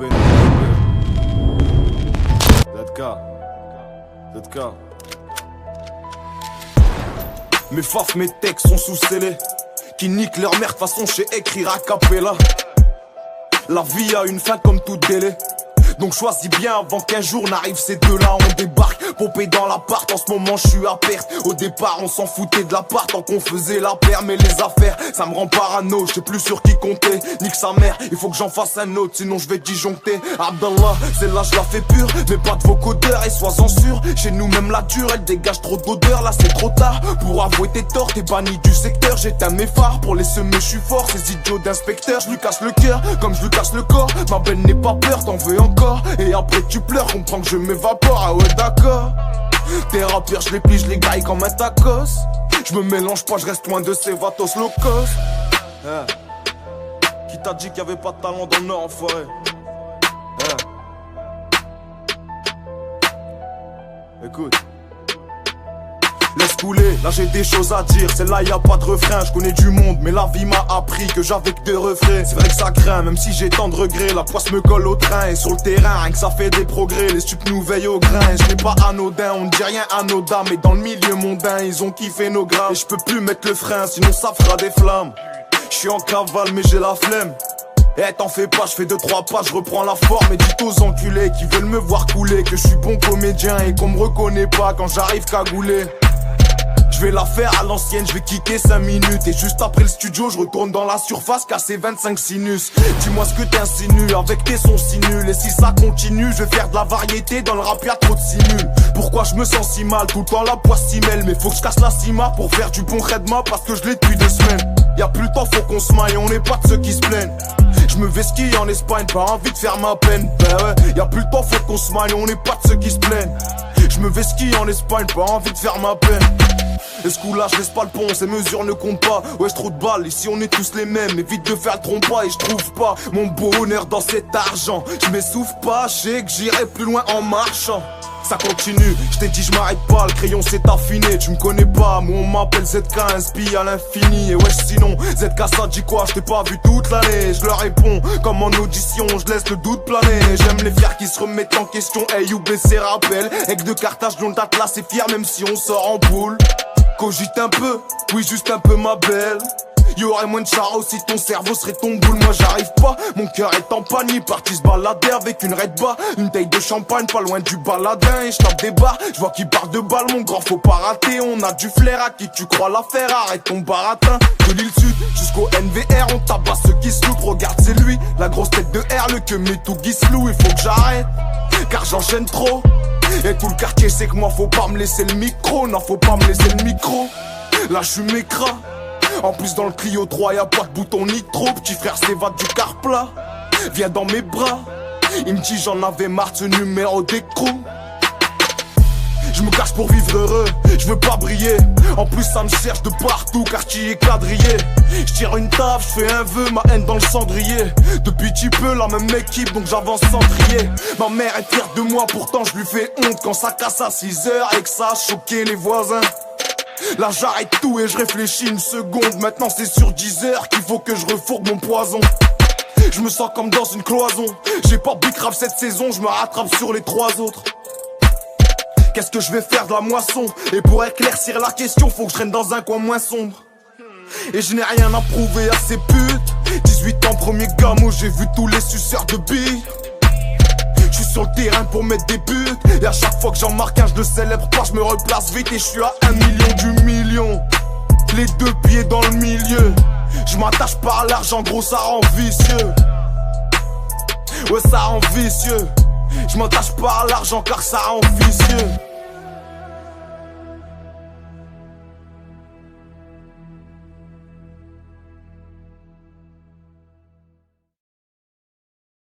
ZK. Mes faf, mes textes sont sous-scellés. Qui niquent leur mère, façon chez écrire a cappella. La vie a une fin comme tout délai. Donc choisis bien avant qu'un jour n'arrive, ces deux-là on débarque. Pompé dans l'appart, en ce moment je suis à perte. Au départ on s'en foutait de l'appart tant qu'on faisait la paire. Mais les affaires, ça me rend parano, je sais plus sur qui compter. Nique sa mère, il faut que j'en fasse un autre, sinon je vais disjoncter. Abdallah, celle-là je la fais pure, mais pas de vocodeurs et sois-en sûr. Chez nous même la dure, elle dégage trop d'odeur. Là c'est trop tard, pour avouer tes torts, t'es banni du secteur. J'éteins mes phares, pour les semer je suis fort. Ces idiots d'inspecteurs, je lui casse le cœur comme je lui casse le corps. Ma belle n'est pas peur, t'en veux encore. Et après tu pleures, comprends que je m'évapore. Ah ouais d'accord. Tes rappeurs je les plie, je les gaille comme un tacos. Je me mélange pas, je reste loin de ces vatos low cost. Qui t'a dit qu'il y avait pas de talent dans le Nord, enfoiré? Écoute. Laisse couler, là j'ai des choses à dire. Celle-là y a pas de refrain, je connais du monde, mais la vie m'a appris que j'avais que des refrains. C'est vrai que ça craint, même si j'ai tant de regrets. La poisse me colle au train et sur le terrain, rien que ça fait des progrès. Les stupes nous veillent au grain, je n'ai pas anodin. On ne dit rien anodin, mais dans le milieu mondain, ils ont kiffé nos grammes. Et je peux plus mettre le frein, sinon ça fera des flammes. Je suis en cavale, mais j'ai la flemme. Eh t'en fais pas, je fais 2-3 pas, je reprends la forme. Et dites aux enculés qui veulent me voir couler que je suis bon comédien et qu'on me reconnaît pas quand j'arrive cagoulé. Je vais la faire à l'ancienne, je vais kicker 5 minutes. Et juste après le studio, je retourne dans la surface, casser 25 sinus. Dis-moi ce que t'insinues, avec tes sons si nuls. Et si ça continue, je vais faire de la variété. Dans le rap y'a trop de simules. Pourquoi je me sens si mal, tout le temps la poisse s'y mêle. Mais faut que je casse la cima pour faire du bon redma, parce que je l'ai depuis 2 semaines. Y'a plus le temps, faut qu'on se maille, on n'est pas de ceux qui se plaignent. Je me vais skier en Espagne, pas envie de faire ma peine. Ben ouais, y'a plus le temps, faut qu'on se maille, on n'est pas de ceux qui se plaignent. Je me vais skier en Espagne, pas envie de faire ma peine. Et ce coup là je laisse pas le pont, ces mesures ne comptent pas. Ouais je trop de balles, ici on est tous les mêmes. Évite de faire le trompe-pas et je trouve pas mon bonheur dans cet argent. Je m'essouffle pas, je sais que j'irai plus loin en marchant. Ça continue, je t'ai dit je m'arrête pas, le crayon s'est affiné. Tu me connais pas, moi on m'appelle ZK, inspi à l'infini. Et wesh sinon, ZK ça dit quoi, je t'ai pas vu toute l'année. Je leur réponds, comme en audition, je laisse le doute planer. J'aime les fiers qui se remettent en question, hey UBC rappelle. Aigle de Carthage, dont t'atlas c'est fier même si on sort en poule. Cogite un peu, oui juste un peu ma belle. Y'aurait moins de charo si ton cerveau serait ton boule. Moi j'arrive pas, mon cœur est en panique. Parti se balader avec une red bar, une taille de champagne pas loin du baladin. Et je tape des barres, je vois qu'il parle de balles. Mon grand faut pas rater, on a du flair. À qui tu crois l'affaire, arrête ton baratin. De l'île sud jusqu'au NVR, on tabasse ceux qui se loupent. Regarde c'est lui, la grosse tête de R, le que met tout guislou. Il faut que j'arrête, car j'enchaîne trop. Et tout le quartier sait que moi faut pas me laisser le micro. Non faut pas me laisser le micro. Là je suis mécra. En plus dans le Clio 3 y'a pas de bouton nitro. Petit frère s'évade du car plat, viens dans mes bras. Il me dit j'en avais marre de ce numéro d'écrou. Je me cache pour vivre heureux, je veux pas briller. En plus ça me cherche de partout, quartier quadrillé. Je tire une taf, je fais un vœu, ma haine dans le cendrier. Depuis petit peu la même équipe donc j'avance sans trier. Ma mère est fière de moi pourtant je lui fais honte quand ça casse à 6 heures et que ça a choqué les voisins. Là j'arrête tout et je réfléchis une seconde. Maintenant c'est sur 10 heures qu'il faut que je refourgue mon poison. Je me sens comme dans une cloison. J'ai pas bicrave cette saison, je me rattrape sur les 3 autres. Qu'est-ce que je vais faire de la moisson? Et pour éclaircir la question, faut que je traîne dans un coin moins sombre. Et je n'ai rien à prouver à ces putes. 18 ans, premier gamin, j'ai vu tous les suceurs de billes. Je suis sur le terrain pour mettre des buts. Et à chaque fois que j'en marque un, je le célèbre pas, je me replace vite. Et je suis à 1 million du million. Les 2 pieds dans le milieu. Je m'attache par l'argent, gros ça rend vicieux. Ouais ça rend vicieux. Je m'attache par l'argent car ça rend vicieux.